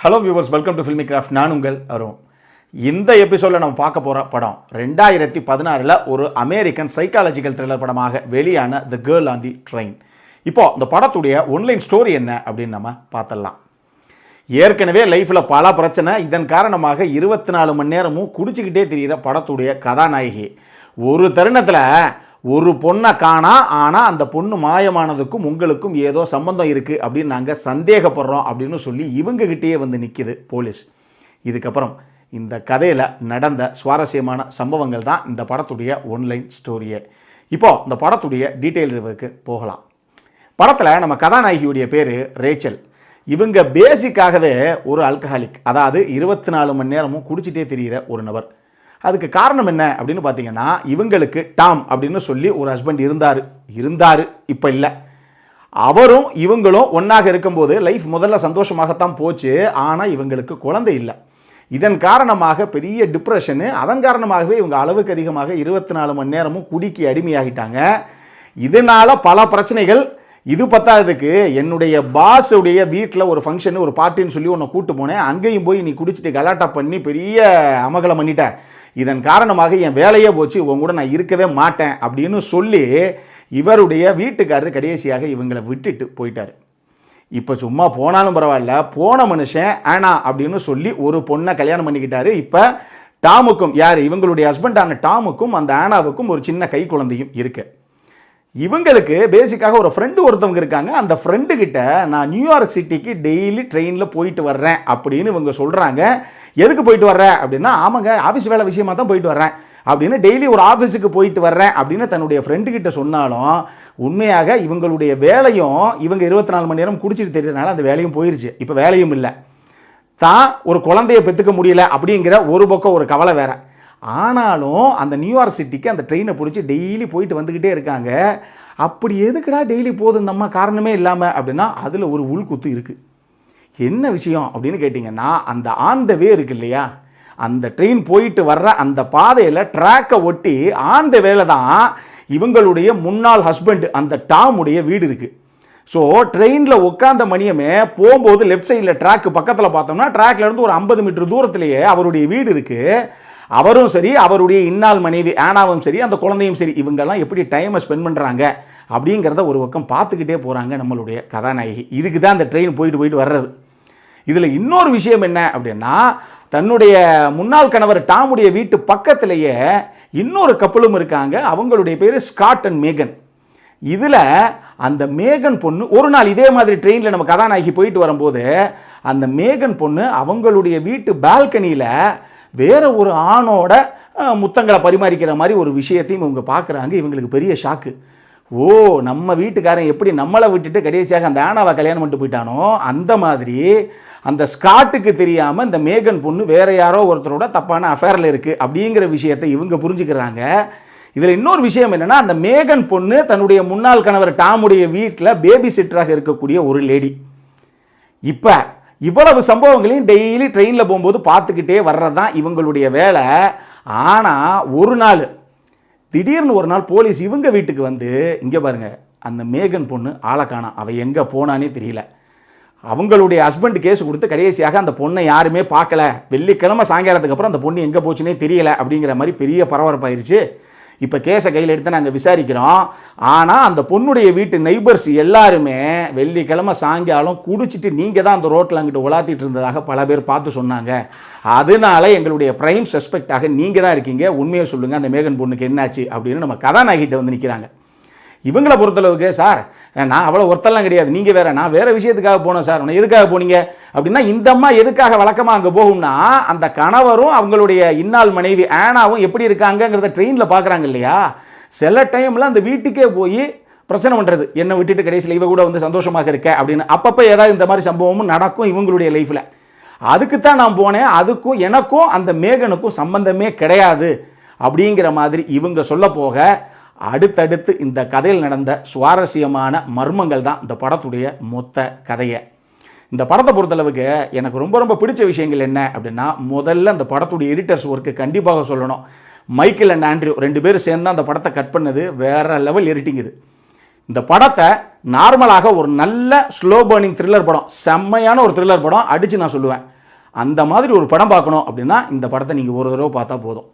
Hello viewers, welcome to filmi craft. நான் உங்கள் அருண். இந்த எபிசோடில் நம்ம பார்க்க போகிற படம் 2016 ஒரு அமெரிக்கன் சைக்காலஜிக்கல் த்ரில்லர் படமாக வெளியான the girl on the train. இப்போ இந்த படத்துடைய ஒன்லைன் ஸ்டோரி என்ன அப்படின்னு நம்ம பார்த்துடலாம். ஏற்கனவே லைஃப்பில் பல பிரச்சனை, இதன் காரணமாக 24 மணி நேரமும் குடிச்சிக்கிட்டே தெரிகிற படத்துடைய கதாநாயகி ஒரு தருணத்தில் ஒரு பொண்ணை காணா, ஆனால் அந்த பொண்ணு மாயமானதுக்கும் உங்களுக்கும் ஏதோ சம்பந்தம் இருக்குது அப்படின்னு நாங்கள் சந்தேகப்படுறோம் அப்படின்னு சொல்லி இவங்ககிட்டயே வந்து நிற்கிது போலீஸ். இதுக்கப்புறம் இந்த கதையில் நடந்த சுவாரஸ்யமான சம்பவங்கள் தான் இந்த படத்துடைய ஒன்லைன் ஸ்டோரியே. இப்போது இந்த படத்துடைய டீட்டெயில் ரிவ்யூக்கு போகலாம். படத்தில் நம்ம கதாநாயகியுடைய பேர் ரேச்சல். இவங்க பேசிக்காகவே ஒரு ஆல்கஹாலிக், அதாவது 24 மணி நேரமும் குடிச்சிட்டே தெரிகிற ஒரு நபர். அதுக்கு காரணம் என்ன அப்படின்னு பார்த்தீங்கன்னா, இவங்களுக்கு டாம் அப்படின்னு சொல்லி ஒரு ஹஸ்பண்ட் இருந்தார், இப்போ இல்லை. அவரும் இவங்களும் ஒன்றாக இருக்கும்போது லைஃப் முதல்ல சந்தோஷமாகத்தான் போச்சு. ஆனால் இவங்களுக்கு குழந்தை இல்லை. இதன் காரணமாக பெரிய டிப்ரெஷனு. அதன் காரணமாகவே இவங்க அளவுக்கு அதிகமாக 24 மணி நேரமும் குடிக்கு அடிமையாகிட்டாங்க. இதனால் பல பிரச்சனைகள். இது பத்தாததுக்கு என்னுடைய பாஸுடைய வீட்டில் ஒரு ஃபங்க்ஷனு, ஒரு பார்ட்டின்னு சொல்லி உன்னை கூப்பிட்டு போனேன். அங்கேயும் போய் நீ குடிச்சிட்டு கலாட்டா பண்ணி பெரிய அமகலம் பண்ணிட்டேன். இதன் காரணமாக என் வேலையே போச்சு, உங்க கூட நான் இருக்கவே மாட்டேன் அப்படின்னு சொல்லி இவருடைய வீட்டுக்காரர் கடைசியாக இவங்களை விட்டுட்டு போயிட்டார். இப்போ சும்மா போனாலும் பரவாயில்ல, போன மனுஷன் ஆனா அப்படின்னு சொல்லி ஒரு பொண்ணை கல்யாணம் பண்ணிக்கிட்டாரு. இப்போ டாமுக்கும், யார் இவங்களுடைய ஹஸ்பண்டான டாமுக்கும் அந்த ஆனாவுக்கும் ஒரு சின்ன கை குழந்தையும் இருக்கு. இவங்களுக்கு பேசிக்காக ஒரு ஃப்ரெண்டு ஒருத்தவங்க இருக்காங்க. அந்த ஃப்ரெண்டு கிட்ட நான் நியூயார்க் சிட்டிக்கு டெய்லி ட்ரெயினில் போயிட்டு வர்றேன் அப்படின்னு இவங்க சொல்கிறாங்க. எதுக்கு போயிட்டு வர்றேன் அப்படின்னா, ஆமாங்க ஆஃபீஸ் வேலை விஷயமா தான் போயிட்டு வர்றேன் அப்படின்னு, டெய்லி ஒரு ஆஃபீஸுக்கு போயிட்டு வர்றேன் அப்படின்னு தன்னுடைய ஃப்ரெண்டு கிட்ட சொன்னாலும், உண்மையாக இவங்களுடைய வேலையும் இவங்க 24 மணி நேரம் குடிச்சிட்டு தெரியறதுனால அந்த வேலையும் போயிருச்சு. இப்போ வேலையும் இல்லை, தான் ஒரு குழந்தைய பெற்றுக்க முடியல அப்படிங்கிற ஒரு பக்கம் ஒரு கவலை வேற. ஆனாலும் அந்த நியூயார்க் சிட்டிக்கு அந்த ட்ரெயினை பிடிச்சி டெய்லி போயிட்டு வந்துக்கிட்டே இருக்காங்க. அப்படி எதுக்குடா டெய்லி போதும் நம்ம காரணமே இல்லாமல் அப்படின்னா, அதில் ஒரு உள்குத்து இருக்குது. என்ன விஷயம் அப்படின்னு கேட்டிங்கன்னா, அந்த ஆன் த வே இருக்கு இல்லையா, அந்த ட்ரெயின் போயிட்டு வர்ற அந்த பாதையில் ட்ராக்கை ஒட்டி ஆன் த வேல தான் இவங்களுடைய முன்னாள் ஹஸ்பண்ட் அந்த டாமுடைய வீடு இருக்குது. ஸோ ட்ரெயினில் உட்காந்த மணியமே போகும்போது லெஃப்ட் சைடில் ட்ராக்கு பக்கத்தில் பார்த்தோம்னா, ட்ராக்லேருந்து ஒரு 50 மீட்டர் தூரத்திலேயே அவருடைய வீடு இருக்குது. அவரும் சரி, அவருடைய இன்னாள் மனைவி ஆனாவும் சரி, அந்த குழந்தையும் சரி, இவங்கெல்லாம் எப்படி டைமை ஸ்பெண்ட் பண்ணுறாங்க அப்படிங்கிறத ஒரு பக்கம் பார்த்துக்கிட்டே போகிறாங்க நம்மளுடைய கதாநாயகி. இதுக்கு தான் அந்த ட்ரெயின் போயிட்டு வர்றது. இதில் இன்னொரு விஷயம் என்ன அப்படின்னா, தன்னுடைய முன்னாள் கணவர் டாமுடைய வீட்டு பக்கத்திலேயே இன்னொரு கப்பலும் இருக்காங்க. அவங்களுடைய பேர் ஸ்காட் அண்ட் மேகன். இதில் அந்த மேகன் பொண்ணு ஒரு நாள் இதே மாதிரி ட்ரெயினில் நம்ம கதாநாயகி போயிட்டு வரும்போது, அந்த மேகன் பொண்ணு அவங்களுடைய வீட்டு பால்கனியில் வேற ஒரு ஆணோட முத்தங்களை பரிமாறிக்கிற மாதிரி ஒரு விஷயத்தையும் இவங்க பார்க்குறாங்க. இவங்களுக்கு பெரிய ஷாக்கு. ஓ, நம்ம வீட்டுக்காரன் எப்படி நம்மளை விட்டுட்டு கடைசியாக அந்த ஆனாவை கல்யாணம் பண்ணிட்டு போயிட்டானோ, அந்த மாதிரி அந்த ஸ்காட்டுக்கு தெரியாமல் இந்த மேகன் பொண்ணு வேற யாரோ ஒருத்தரோட தப்பான அஃபேரில் இருக்குது அப்படிங்கிற விஷயத்தை இவங்க புரிஞ்சுக்கிறாங்க. இதில் இன்னொரு விஷயம் என்னென்னா, அந்த மேகன் பொண்ணு தன்னுடைய முன்னாள் கணவர் டாமுடைய வீட்டில் பேபி சிட்டராக இருக்கக்கூடிய ஒரு லேடி. இப்போ இவ்வளவு சம்பவங்களையும் டெய்லி ட்ரெயினில் போகும்போது பார்த்துக்கிட்டே வர்றது தான் இவங்களுடைய வேலை. ஆனால் ஒரு நாள் திடீர்னு ஒரு நாள் போலீஸ் இவங்க வீட்டுக்கு வந்து, இங்கே பாருங்க அந்த மேகன் பொண்ணு ஆளை காணோம், அவள் எங்கே போனானே தெரியல. அவங்களுடைய ஹஸ்பண்ட் கேஸ் கொடுத்து கடைசியாக அந்த பொண்ணை யாருமே பார்க்கல, வெள்ளிக்கிழமை சாயங்காலத்துக்கு அப்புறம் அந்த பொண்ணு எங்கே போச்சுன்னே தெரியல அப்படிங்கிற மாதிரி பெரிய பரபரப்பாயிருச்சு. இப்போ கேஸை கையில் எடுத்து நாங்கள் விசாரிக்கிறோம். ஆனால் அந்த பொண்ணுடைய வீட்டு நெய்பர்ஸ் எல்லாருமே வெள்ளிக்கிழமை சாயங்காலம் குடிச்சிட்டு நீங்கள் தான் அந்த ரோட்டில் அங்கிட்டு உலாத்திட்டு இருந்ததாக பல பேர் பார்த்து சொன்னாங்க. அதனால எங்களுடைய பிரைம் சஸ்பெக்டாக நீங்கள் தான் இருக்கீங்க, உண்மையை சொல்லுங்கள், அந்த மேகன் பொண்ணுக்கு என்னாச்சு அப்படின்னு நம்ம கதாநாயகிட்ட வந்து நிற்கிறாங்க. இவங்களை பொறுத்தளவுக்கு, சார் நான் அவ்வளோ ஒருத்தெல்லாம் கிடையாது, நீங்கள் வேற, நான் வேறு விஷயத்துக்காக போனேன் சார். உன்னை எதுக்காக போனீங்க அப்படின்னா, இந்த அம்மா எதுக்காக வழக்கமாக அங்கே போகும்னா, அந்த கணவரும் அவங்களுடைய இன்னாள் மனைவி ஆனாவும் எப்படி இருக்காங்கங்கிறத ட்ரெயினில் பார்க்குறாங்க இல்லையா. சில டைமில் அந்த வீட்டுக்கே போய் பிரச்சனை பண்ணுறது, என்னை விட்டுட்டு கடைசியில் இவ கூட வந்து சந்தோஷமாக இருக்க அப்படின்னு. அப்பப்போ ஏதாவது இந்த மாதிரி சம்பவமும் நடக்கும் இவங்களுடைய லைஃப்பில். அதுக்குத்தான் நான் போனேன், அதுக்கும் எனக்கும் அந்த மேகனுக்கும் சம்பந்தமே கிடையாது அப்படிங்கிற மாதிரி இவங்க சொல்ல போக, அடுத்தடுத்து இந்த கதையில் நடந்த சுவாரஸ்யமான மர்மங்கள் தான் இந்த படத்துடைய மொத்த கதையை. இந்த படத்தை பொறுத்தளவுக்கு எனக்கு ரொம்ப ரொம்ப பிடிச்ச விஷயங்கள் என்ன அப்படின்னா, முதல்ல அந்த படத்துடைய எடிட்டர்ஸ் ஒர்க்கு கண்டிப்பாக சொல்லணும். மைக்கேல் அண்ட் ஆண்ட்ரியூ 2 பேரும் சேர்ந்து அந்த படத்தை கட் பண்ணது வேற லெவல் எடிட்டிங். இது இந்த படத்தை நார்மலாக ஒரு நல்ல ஸ்லோ பர்னிங் த்ரில்லர் படம், செம்மையான ஒரு த்ரில்லர் படம் அடித்து நான் சொல்லுவேன். அந்த மாதிரி ஒரு படம் பார்க்கணும் அப்படின்னா இந்த படத்தை நீங்கள் ஒரு தடவை பார்த்தா போதும்.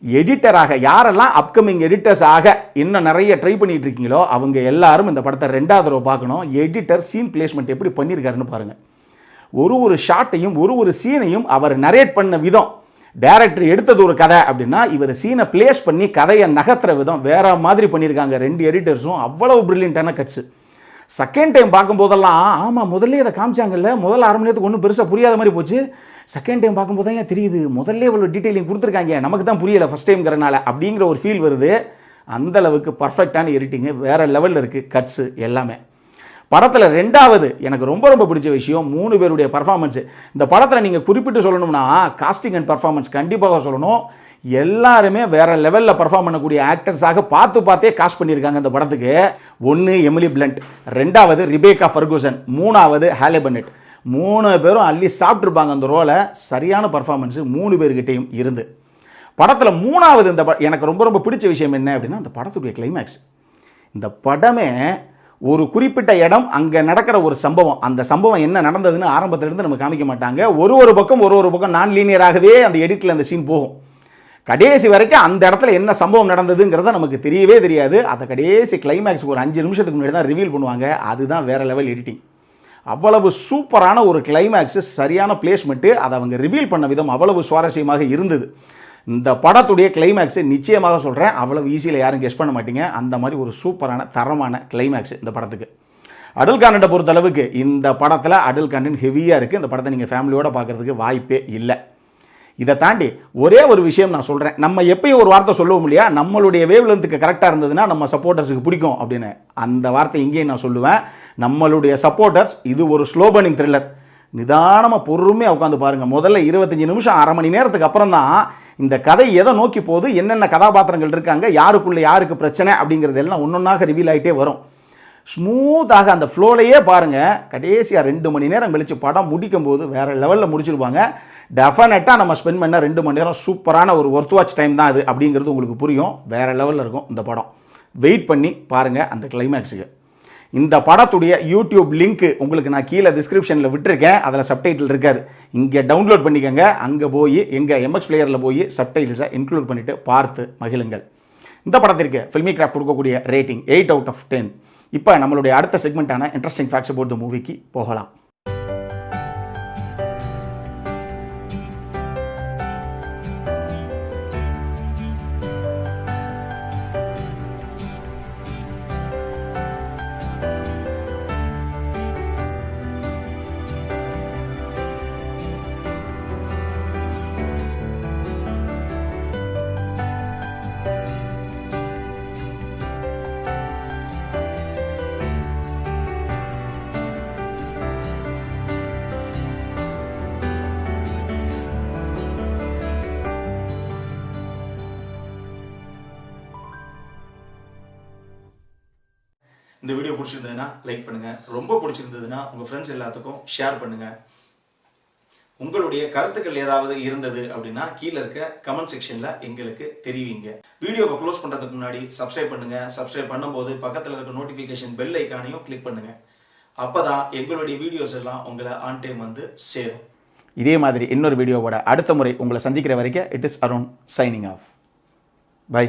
எடிட்டராக யாரெல்லாம் அப்கமிங் எடிட்டர்ஸ் ஆக இன்னும் நிறைய ட்ரை பண்ணிட்டு இருக்கீங்களோ அவங்க எல்லாரும் இந்த படத்தை 2வது தடவை பார்க்கணும். எடிட்டர் சீன் பிளேஸ்மெண்ட் எப்படி பண்ணியிருக்காருன்னு பாருங்கள். ஒரு ஷாட்டையும் ஒரு சீனையும் அவர் நரேட் பண்ண விதம், டைரக்டர் எடுத்தது ஒரு கதை அப்படின்னா இவர் சீனை பிளேஸ் பண்ணி கதையை நகர்த்துற விதம் வேற மாதிரி பண்ணியிருக்காங்க 2 எடிட்டர்ஸும். அவ்வளவு பிரில்லியண்டான கட்ஸு. செகண்ட் டைம் பார்க்கும்போதெல்லாம் ஆமாம் முதல்ல இதை காமிச்சாங்கல்ல, முதல்ல 1/2 மணி நேரத்துக்கு ஒன்றும் பெருசாக புரியாத மாதிரி போச்சு, செகண்ட் டைம் பார்க்கும்போது தான் ஏன் தெரியுது, முதல்ல இவ்வளோ டீட்டெயிலிங் கொடுத்துருக்காங்க, நமக்கு தான் புரியலை ஃபஸ்ட் டைம்ங்கிறனால அப்படிங்கிற ஒரு ஃபீல் வருது. அந்தளவுக்கு பர்ஃபெக்டான எடிட்டிங்கு, வேறு லெவலில் இருக்குது கட்ஸு எல்லாமே. படத்தில் 2வது எனக்கு ரொம்ப பிடிச்ச விஷயம் 3 பேருடைய பர்ஃபார்மன்ஸு. இந்த படத்தில் நீங்கள் குறிப்பிட்டு சொல்லணும்னா காஸ்டிங் அண்ட் பர்ஃபார்மன்ஸ் கண்டிப்பாக சொல்லணும். எல்லாருமே வேறு லெவலில் பர்ஃபார்ம் பண்ணக்கூடிய ஆக்டர்ஸாக பார்த்தே காஸ்ட் பண்ணியிருக்காங்க இந்த படத்துக்கு. 1 எமிலி பிளண்ட், 2வது ரிபேக்கா ஃபர்கூசன், 3வது ஹாலே பென்னெட். 3 பேரும் அள்ளி சாப்பிட்ருப்பாங்க அந்த ரோலை. சரியான பர்ஃபார்மன்ஸு 3 பேர்கிட்டையும் இருந்து. படத்தில் 3வது எனக்கு ரொம்ப பிடிச்ச விஷயம் என்ன அப்படின்னா இந்த படத்துடைய கிளைமேக்ஸ். இந்த படமே ஒரு குறிப்பிட்ட இடம், அங்கே நடக்கிற ஒரு சம்பவம், அந்த சம்பவம் என்ன நடந்ததுன்னு ஆரம்பத்திலிருந்து நம்ம காமிக்க மாட்டாங்க. ஒரு பக்கம் நான் லீனியராகவே அந்த எடிட்டில் அந்த சீன் போகும். கடைசி வரைக்கும் அந்த இடத்துல என்ன சம்பவம் நடந்ததுங்கிறத நமக்கு தெரியவே தெரியாது. அதை கடைசி கிளைமேக்ஸ் ஒரு 5 நிமிஷத்துக்கு முன்னாடி தான் ரிவீல் பண்ணுவாங்க. அதுதான் வேறு லெவல் எடிட்டிங். அவ்வளவு சூப்பரான ஒரு கிளைமேக்ஸு, சரியான பிளேஸ்மெண்ட்டு, அதை அவங்க ரிவீல் பண்ண விதம் அவ்வளவு சுவாரஸ்யமாக இருந்தது. இந்த படத்துடைய கிளைமேக்ஸு நிச்சயமாக சொல்கிறேன், அவ்வளவு ஈஸியில் யாரும் கெஸ் பண்ண மாட்டீங்க. அந்த மாதிரி ஒரு சூப்பரான தரமான கிளைமேக்ஸ் இந்த படத்துக்கு. அடல்ட் கான்டென்ட்டை பொறுத்தளவுக்கு இந்த படத்தில் அடல்ட் கான்டென்ட் ஹெவியாக இருக்குது. இந்த படத்தை நீங்கள் ஃபேமிலியோடு பார்க்குறதுக்கு வாய்ப்பே இல்லை. இதை தாண்டி ஒரே ஒரு விஷயம் நான் சொல்கிறேன். நம்ம எப்பயும் ஒரு வார்த்தை சொல்லுவோம் இல்லையா, நம்மளுடைய வேவ் லென்த்துக்கு கரெக்டாக இருந்ததுன்னா நம்ம சப்போர்ட்டர்ஸுக்கு பிடிக்கும் அப்படின்னு. அந்த வார்த்தை இங்கேயும் நான் சொல்லுவேன். நம்மளுடைய சப்போர்ட்டர்ஸ் இது ஒரு ஸ்லோ பர்னிங் த்ரில்லர். நிதானமாக பொறுமையாக உட்காந்து பாருங்கள். முதல்ல 25 நிமிஷம் 1/2 மணி நேரத்துக்கு அப்புறம் தான் இந்த கதை எதை நோக்கி போகுது, என்னென்ன கதாபாத்திரங்கள் இருக்காங்க, யாருக்குள்ளே யாருக்கு பிரச்சனை அப்படிங்கிறது எல்லாம் ஒன்றொன்றாக ரிவீல் ஆகிட்டே வரும். ஸ்மூத்தாக அந்த ஃப்ளோலையே பாருங்கள். கடைசியாக 2 மணி நேரம் கழித்து படம் முடிக்கும் போது வேறு லெவலில் முடிச்சிருப்பாங்க. டெஃபினட்டாக நம்ம ஸ்பெண்ட் பண்ண 2 மணி நேரம் சூப்பரான ஒரு ஒர்த் வாட்ச் டைம் தான் அது அப்படிங்கிறது உங்களுக்கு புரியும். வேறு லெவலில் இருக்கும் இந்த படம். வெயிட் பண்ணி பாருங்கள் அந்த கிளைமேக்ஸுக்கு. இந்த படத்துடைய யூடியூப் லிங்க் உங்களுக்கு நான் கீழே டிஸ்கிரிப்ஷனில் விட்டுருக்கேன். அதில் சப்டைட்டில் இருக்காது, இங்கே டவுன்லோட் பண்ணிக்கோங்க. அங்கே போய் எங்கள் MX பிளேயரில் போய் சப்டைட்டில்ஸை இன்க்ளூட் பண்ணிவிட்டு பார்த்து மகிழுங்கள். இந்த படத்திற்கு ஃபில்மி கிராஃப்ட் கொடுக்கக்கூடிய ரேட்டிங் 8 out of 10. இப்போ நம்மளுடைய அடுத்த செக்மெண்ட்டான இன்ட்ரெஸ்டிங் ஃபேக்ட்ஸ் அபவுட் தி மூவிக்கு போகலாம். இந்த வீடியோ பிடிச்சிருந்ததுன்னா லைக் பண்ணுங்கள். ரொம்ப பிடிச்சிருந்ததுன்னா உங்கள் ஃப்ரெண்ட்ஸ் எல்லாத்துக்கும் ஷேர் பண்ணுங்கள். உங்களுடைய கருத்துக்கள் ஏதாவது இருந்தது அப்படின்னா கீழே இருக்க கமெண்ட் செக்ஷனில் எங்களுக்கு தெரிவிங்க. வீடியோவை க்ளோஸ் பண்ணுறதுக்கு முன்னாடி சப்ஸ்கிரைப் பண்ணுங்கள். சப்ஸ்கிரைப் பண்ணும்போது பக்கத்தில் இருக்க நோட்டிஃபிகேஷன் பெல் ஐக்கானையும் கிளிக் பண்ணுங்கள். அப்போ தான் எங்களுடைய வீடியோஸ் எல்லாம் உங்களை ஆன் டைம் வந்து சேரும். இதே மாதிரி இன்னொரு வீடியோவோட அடுத்த முறை உங்களை சந்திக்கிற வரைக்கும் it is Arun signing off. By.